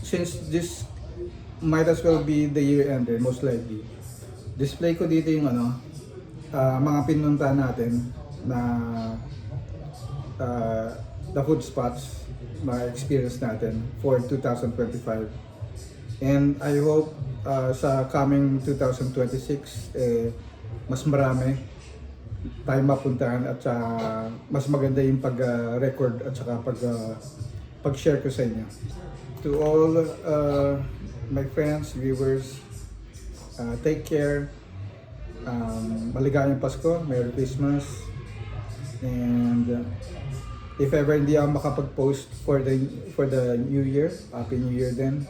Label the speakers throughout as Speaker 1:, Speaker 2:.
Speaker 1: since this might as well be the year end most likely, display ko dito yung mga pinuntahan natin na the food spots, mga experience natin for 2025. And I hope sa coming 2026, mas marami tayo mapuntahan at mas maganda yung pag-record at saka pag-share ko sa inyo. To all my friends, viewers, take care. Maligayang Pasko, Merry Christmas. And if ever hindi ako makapag-post for the New Year, Happy New Year din.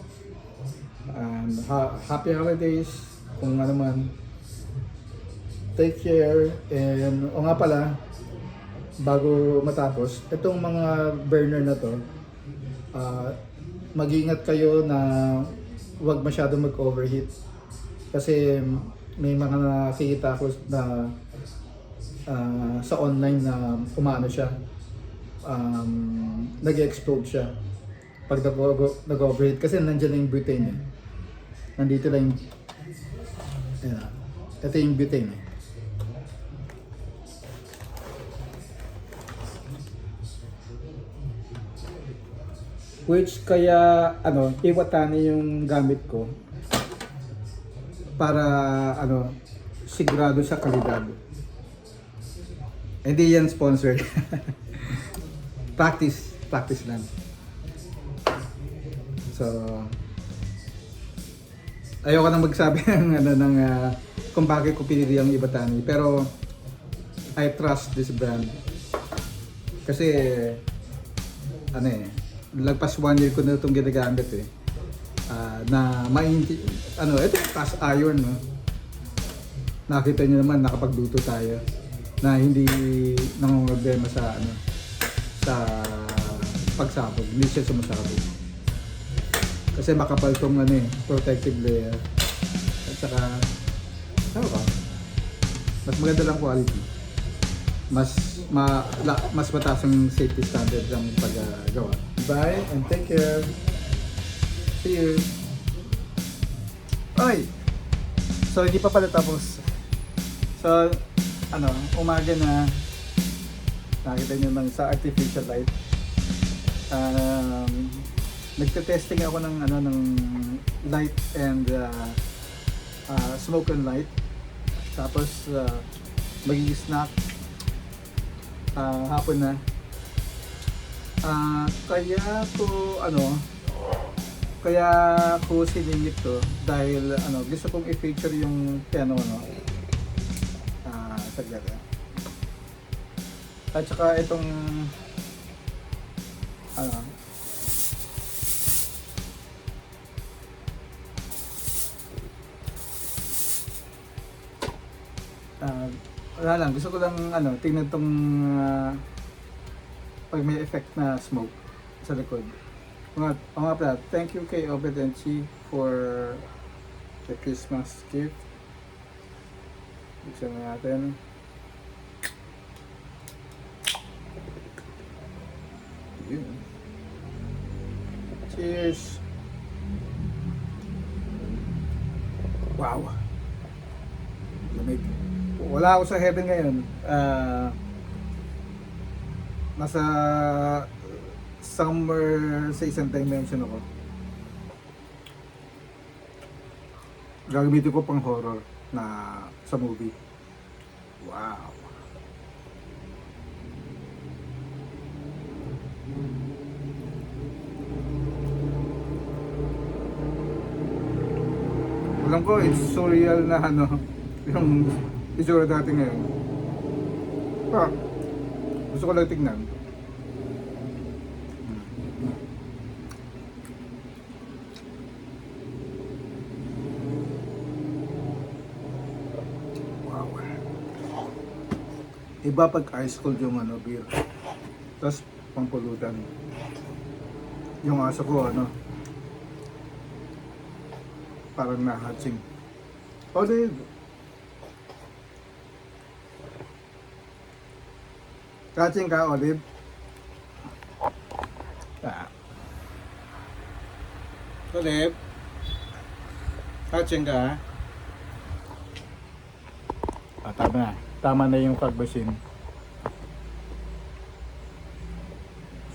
Speaker 1: And Happy Holidays kung ano man. Take care. And o nga pala, bago matapos, itong mga burner na to, mag-ingat kayo na huwag masyado mag-overheat. Kasi may mga nakikita ko na sa online na umano siya, nag-explode siya pag nag-overheat kasi nandiyan na yung butane eh. Nandito lang yung ito yung butane eh. Which kaya iwatani yung gamit ko para sigurado sa kalidad. Hindi yan sponsored. practice lang. So ayoko nang magsabi ng kung bakit ko pinili ang Iwatani, pero I trust this brand kasi lagpas 1 year ko na itong ginagamit na ito cast iron, no? Nakita niyo naman nakapagluto tayo na hindi nangongolema sa pagsabog, hindi siya sumasabog kasi makapal tong protective layer at saka mas maganda lang quality, mas mataas ang safety standard ng paggawa. Bye and take care. See you.
Speaker 2: Oy! So hindi pa pala tapos. So umaga na, nakita nyo naman sa artificial light. Nagte-testing ako ng light and smoke and light. Tapos magiging snack hapon na. Kaya ko siningit to dahil gusto kong i-feature yung piano saglit. At saka itong wala lang, gusto ko lang tingnan tong pag may effect na smoke sa likod. Mga pala, thank you kay Obed and Chi for the Christmas gift. Buksan na natin. Yun. Cheers! Wow! Lamig. Wala ako sa heaven ngayon. Nasa somewhere sa isang dimension ako. Gagamitin ko pang horror na sa movie. Wow! Alam ko, it's surreal na yung itsura dati ngayon. Gusto ko lang tignan. Wow. Iba pag ice cold yung beer. Tapos pampulutan. Yung aso ko parang nahatsing. Olive! Hatsing ka, Olive?
Speaker 1: Kaleb. Hatching ka.
Speaker 2: Tama na. Tama na yung fog machine.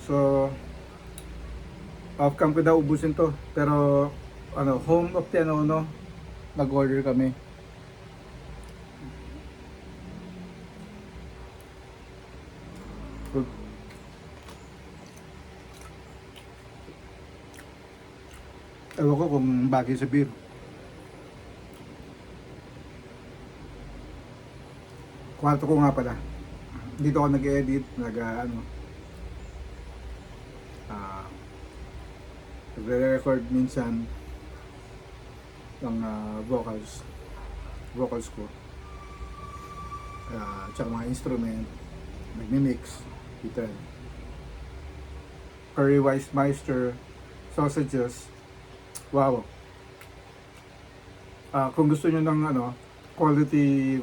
Speaker 1: So, off-cam ko daw ubusin to. Pero, home of the
Speaker 2: Nag-order kami.
Speaker 1: Good. Ewan ko kung bagay sa beer. Kwarto ko nga pala. Dito ako nag-edit, nagre-record minsan ng vocals ko. Tsaka mga instrument, nagmi-mix, dito. Curry Weissmeister, sausages. Wow. Kung gusto niyo ng quality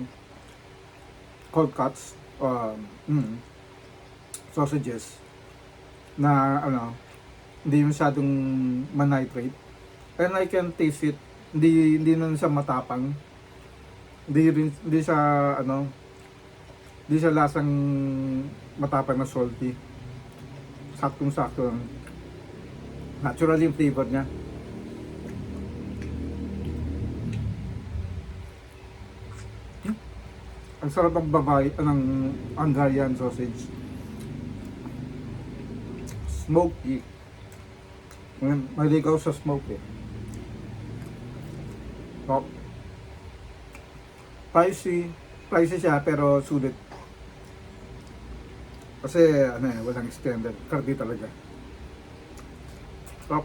Speaker 1: cold cuts, sausages na hindi masyadong ma-nitrate. And I can taste it. Hindi na siya matapang. Hindi siya lasang matapang na salty. Saktong-sakto lang. Natural yung flavor niya. Ang sarap ng ng Hungarian sausage. Smoky. Mahilig ako sa smoke eh. Top. Pricey siya pero sulit. Kasi walang extended. Kardi talaga. Top.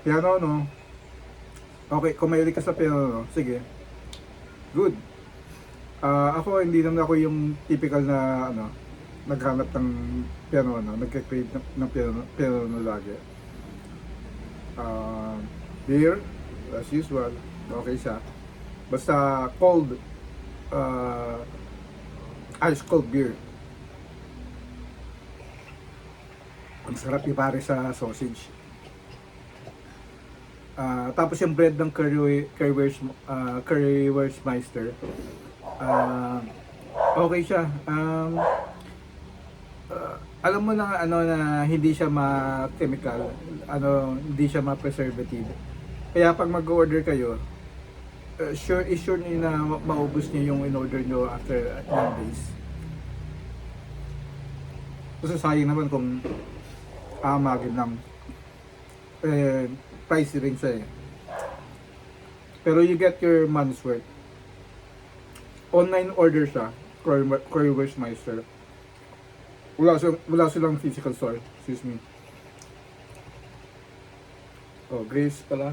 Speaker 1: Piano no. Okay, kung mahilig ka sa piano, sige. Good. Ako hindi naman ako yung typical na naghanap ng piano, nagka-crave ng piano lagi. Beer, as usual, okay siya. Basta cold, ice cold beer. Ang sarap ipare sa sausage. Tapos yung bread ng Curry Weissmeister, okay siya. Alam mo na na hindi siya ma-chemical, hindi siya ma-preservative. Kaya pag mag-order kayo, sure niyo na maubos niyo yung in-order niyo after 9 days. Kasi sayang naman kung amagin lang. Pricey rin siya eh. Pero you get your money's worth. Online order siya, Curry Weissmeister. Wala silang physical store. Excuse me. Oh, Grace pala.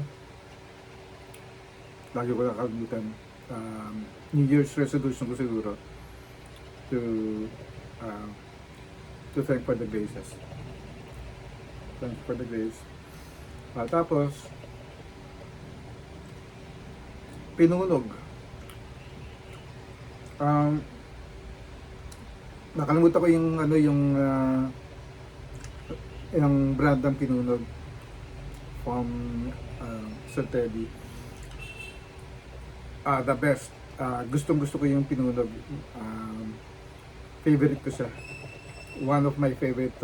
Speaker 1: Lagi ko nakalimutan. New Year's resolution ko siguro to thank for the graces. Thank for the grace. Tapos pinunog. Nakalimutan ko yung brand ng pinunog from Sir Teddy. The best. Gustong-gusto ko yung pinunog. Favorite ko siya. One of my favorite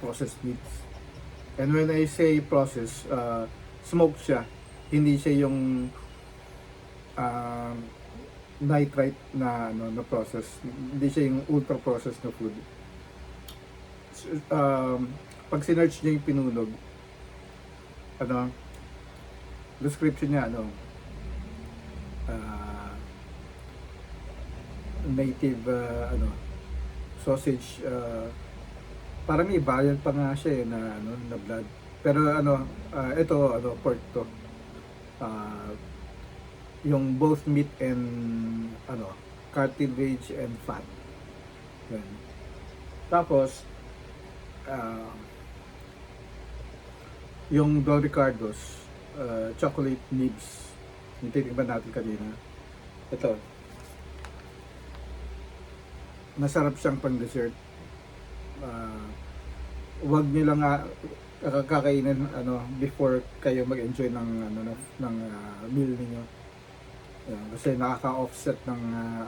Speaker 1: processed meats. And when I say process, smoked siya. Hindi siya yung nitrite na process. Hindi siya yung ultra processed na food. Pag sinearch niya yung pinunog, description niya native sausage, parang may variant pa nga siya na blood. Pero ito pork to. Yung both meat and cartilage and fat. Yan. Tapos yung Don Ricardo's chocolate nibs, yung titignan natin kanina. Ito, masarap siyang pang dessert. Wag niyo lang kakainin before kayo mag-enjoy ng meal niyo. Yan, kasi nakaka-offset ng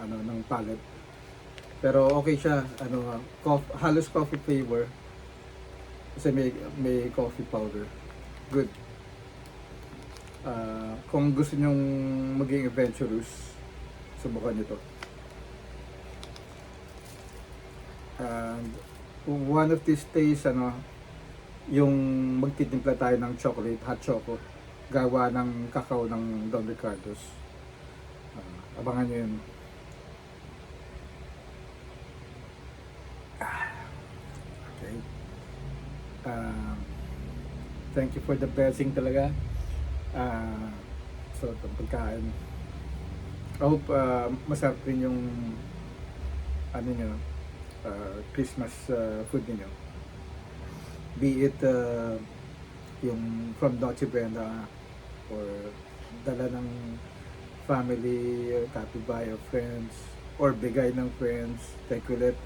Speaker 1: ng palate. Pero okay siya, halos coffee flavor. Kasi may coffee powder. Good. Kung gusto nyong maging adventurous, subukan nyo to. And one of these days, yung magtitimpla tayo ng chocolate, hot choco, gawa ng kakao ng Don Ricardo's. Abangan nyo yun. Okay. Thank you for the blessing talaga. So, itong pagkain. I hope masarap rin yung Christmas food niyo. Be it yung from Noche Buena or dala ng family, kapitbahay or friends, or bigay ng friends, tekulit,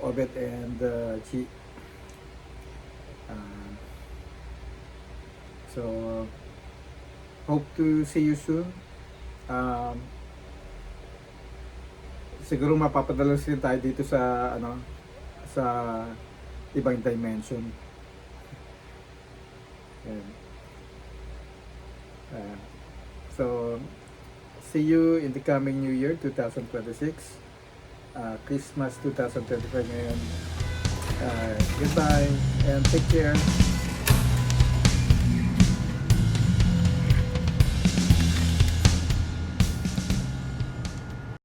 Speaker 1: obet and chi. So hope to see you soon. Siguro mapapadala rin tayo dito sa sa ibang dimension. Yan. So see you in the coming New Year 2026. Christmas 2025 ngayon. Goodbye and take care.